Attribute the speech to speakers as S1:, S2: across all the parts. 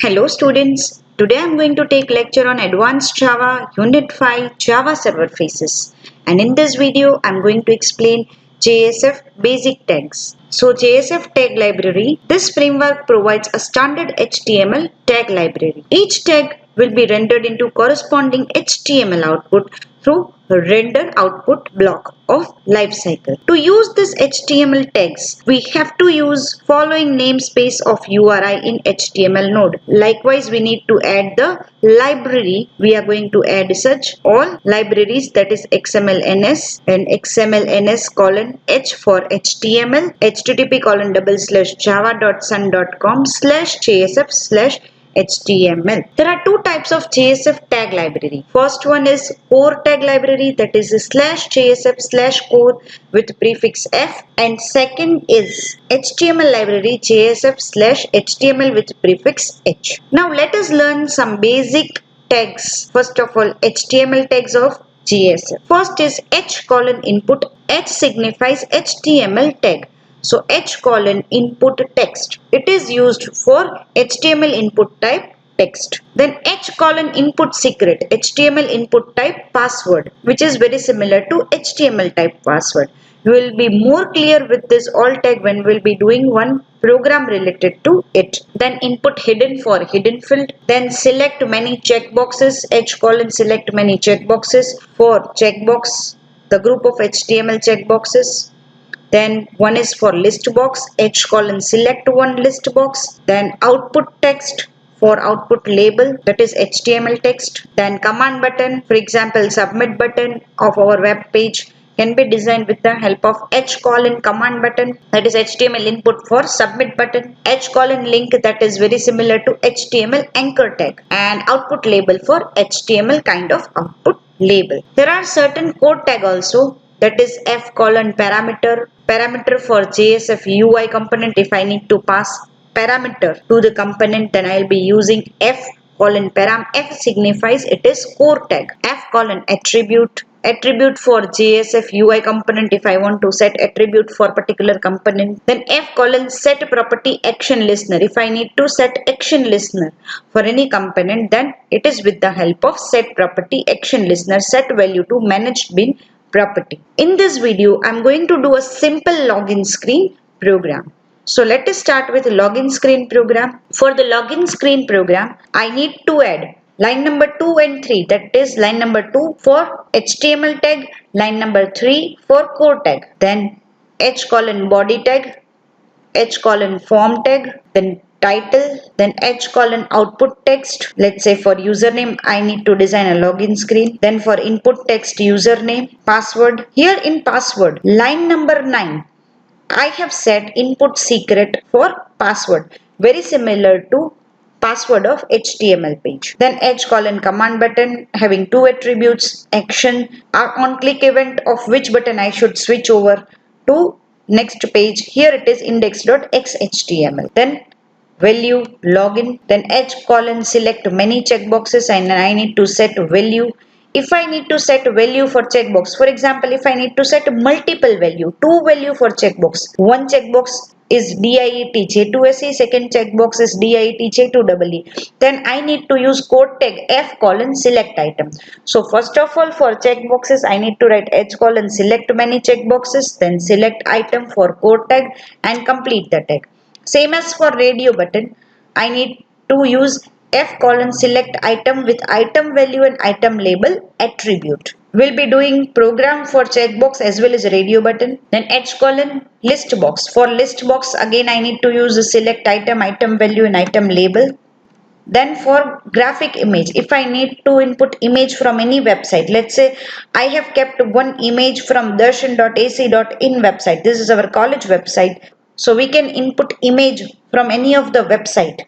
S1: Hello students, today I am going to take lecture on Advanced Java Unit 5 Java Server Faces, and in this video I am going to explain JSF basic tags. So JSF tag library, this framework provides a standard HTML tag library. Each tag will be rendered into corresponding HTML output through a render output block of lifecycle. To use this HTML tags, we have to use following namespace of URI in HTML node. Likewise, we need to add the library. We are going to add such all libraries, that is XMLNS and XMLNS:h for HTML, http://java.sun.com/JSF/HTML. There are two types of JSF tag library. First one is core tag library, that is /JSF/core with prefix f, and second is HTML library JSF/HTML with prefix h. Now let us learn some basic tags. First of all, HTML tags of JSF. First is h:\input. H signifies HTML tag. So h:\input text. It is used for HTML input type text. Then h:\input secret, HTML input type password, which is very similar to HTML type password. You will be more clear with this alt tag when we will be doing one program related to it. Then input hidden for hidden field. Then select many checkboxes, h:\select many checkboxes for checkbox, the group of HTML checkboxes. Then one is for list box, h:\select one list box. Then output text for output label, that is HTML text. Then command button, for example submit button of our web page can be designed with the help of h:\command button, that is HTML input for submit button. h:\link, that is very similar to HTML anchor tag. And output label for HTML kind of output label. There are certain code tag also, that is f:\parameter. Parameter for JSF UI component. If I need to pass parameter to the component, then I will be using f:\param. F signifies it is core tag. f:\attribute. Attribute for JSF UI component. If I want to set attribute for particular component, then f:\set property action listener. If I need to set action listener for any component, then it is with the help of set property action listener, set value to managed bin property. In this video, I am going to do a simple login screen program. So let us start with login screen program. For the login screen program, I need to add line number 2 and 3, that is line number 2 for HTML tag, line number 3 for core tag. Then h:\body tag, h:\form tag, then title, then h:\output text. Let's say for username I need to design a login screen. Then for input text, username, password. Here in password, line number 9, I have set input secret for password, very similar to password of HTML page. Then h:\command button having two attributes, action, on click event of which button I should switch over to next page. Here it is index.xhtml. Then value, login. Then h:\select many checkboxes, and I need to set value. If I need to set value for checkbox, for example, if I need to set multiple value, two value for checkbox, one checkbox is DIET J2SE, second checkbox is DIET J2EE, then I need to use code tag f:\select item. So first of all, for checkboxes I need to write h:\select many checkboxes, then select item for code tag and complete the tag. Same as for radio button, I need to use f:\select item with item value and item label attribute. We'll be doing program for checkbox as well as radio button. Then h:\list box. For list box, again I need to use select item, item value and item label. Then for graphic image, if I need to input image from any website, let's say I have kept one image from darshan.ac.in website. This is our college website. So we can input image from any of the website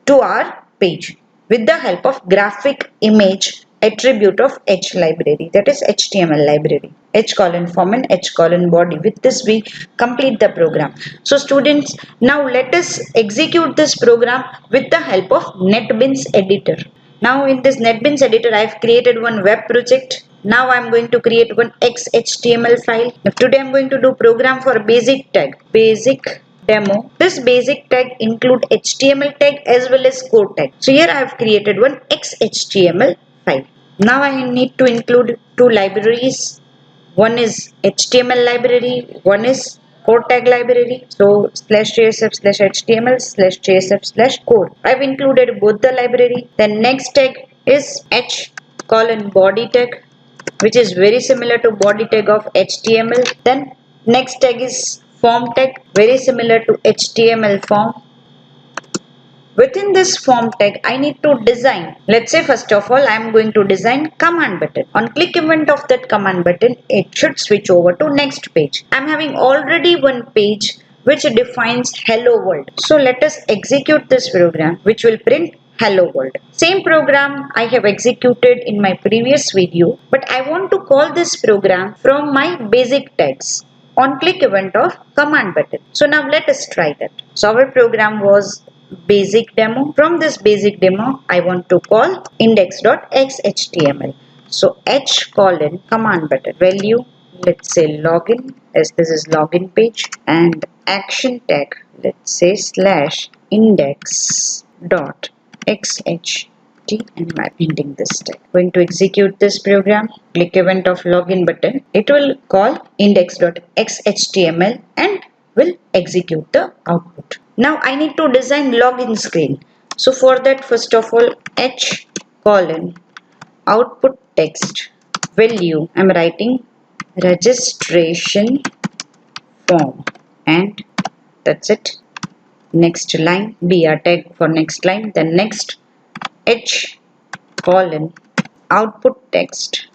S1: to our page with the help of graphic image attribute of h library, that is HTML library, h:\form and h:\body. With this we complete the program. So students, now let us execute this program with the help of NetBeans editor. Now in this NetBeans editor I have created one web project. Now I am going to create one XHTML file. Today I am going to do program for basic tag, basic demo. This basic tag include HTML tag as well as code tag. So here I have created one XHTML file. Now I need to include two libraries. One is HTML library, one is code tag library. So /JSF /HTML /JSF /code. I've included both the library. Then next tag is h colon body tag, which is very similar to body tag of HTML. Then next tag is form tag, very similar to HTML form. Within this form tag, I need to design. Let's say first of all, I am going to design command button. On click event of that command button, it should switch over to next page. I am having already one page which defines hello world. So let us execute this program which will print hello world. Same program I have executed in my previous video, but I want to call this program from my basic tags on click event of command button. So now let us try that. So our program was basic demo. From this basic demo, I want to call index.xhtml. So h colon command button value, let's say login, as this is login page, and action tag, let's say slash index dot xhtml. And I'm ending this tag. Going to execute this program. Click event of login button. It will call index.xhtml and will execute the output. Now I need to design login screen. So for that, first of all, h colon output text value, I'm writing registration form, and that's it. Next line, br tag for next line. Then next h colon output text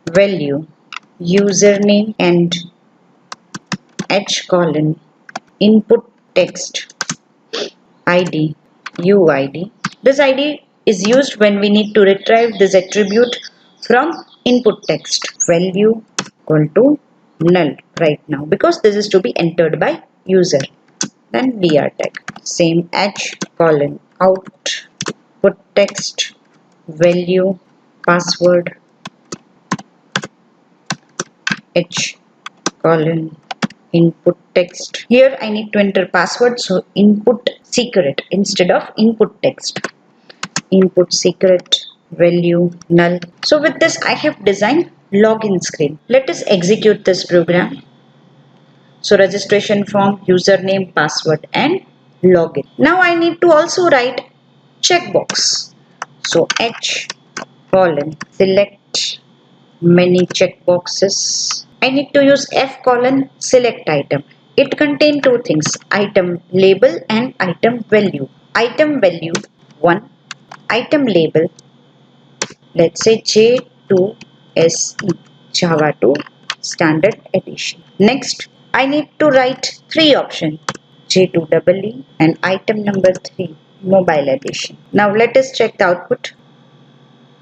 S1: value username, and h colon input text id uid. This id is used when we need to retrieve this attribute from input text. Value equal to null right now because this is to be entered by user. Then br tag, same h colon output text value password h colon input text. Here I need to enter password, so input secret instead of input text. Input secret value null. So with this I have designed login screen. Let us execute this program. So registration form, username, password, and login. Now I need to also write checkbox. So h colon select many checkboxes. I need to use f colon select item. It contains two things, item label and item value. Item value 1, item label, let's say J2SE, Java 2 Standard Edition. Next, I need to write three options, J2EE and item number 3, Mobile Edition. Now let us check the output.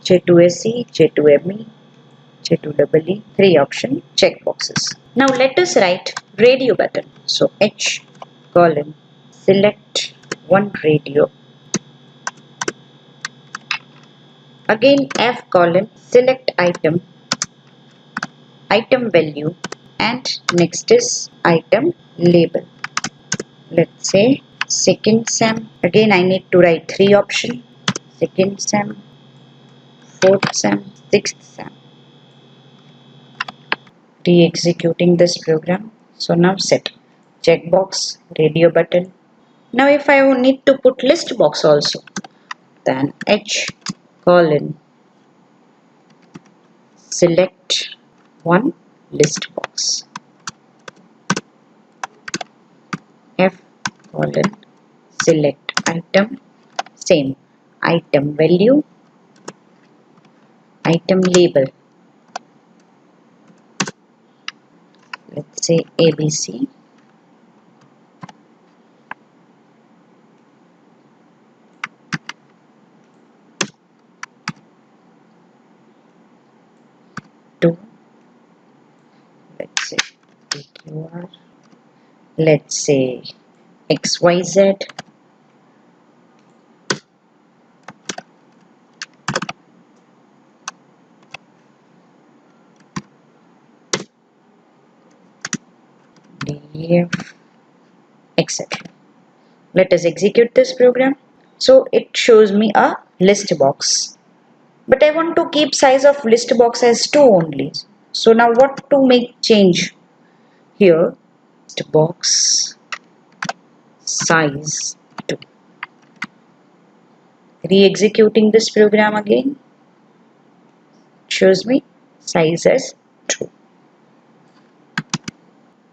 S1: J2SE, J2ME, J2EE, three option checkboxes. Now let us write radio button. So h colon select one radio. Again f colon select item, item value, and next is item label. Let's say second sem. Again I need to write three option, second sem, fourth sem, sixth sem. Re-executing this program. So now set checkbox, radio button. Now if I need to put list box also, then h colon select one list box, f colon select item, same item value, item label, let's say ABC, to, let's say PQR, let's say XYZ, DF, etc. Let us execute this program. So it shows me a list box. But I want to keep size of list box as 2 only. So now what to make change here? List box size 2. Re-executing this program again. Shows me size as 2.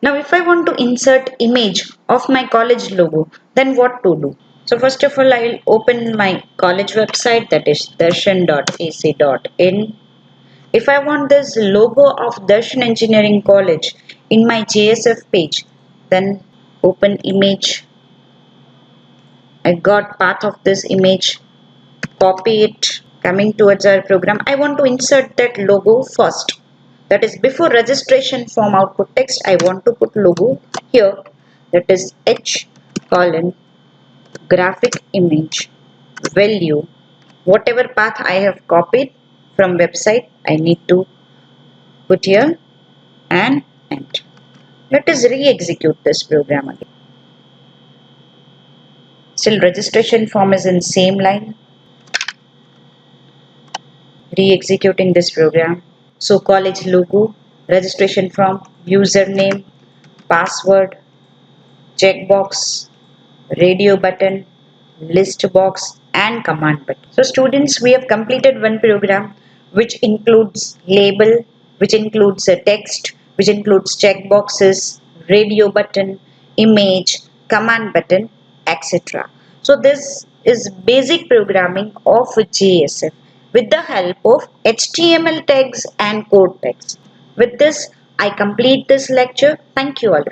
S1: Now if I want to insert image of my college logo, then what to do? So first of all, I will open my college website, that is darshan.ac.in. If I want this logo of Darshan Engineering College in my JSF page, then open image. I got path of this image, copy it, coming towards our program. I want to insert that logo first. That is, before registration form output text, I want to put logo here. That is H colon graphic image value, whatever path I have copied from website, I need to put here and enter. Let us re-execute this program again. Still registration form is in same line. Re-executing this program. So college logo, registration form, username, password, checkbox, radio button, list box and command button. So students, we have completed one program which includes label, which includes a text, which includes checkboxes, radio button, image, command button, etc. So this is basic programming of JSF with the help of HTML tags and code tags. With this, I complete this lecture. Thank you all.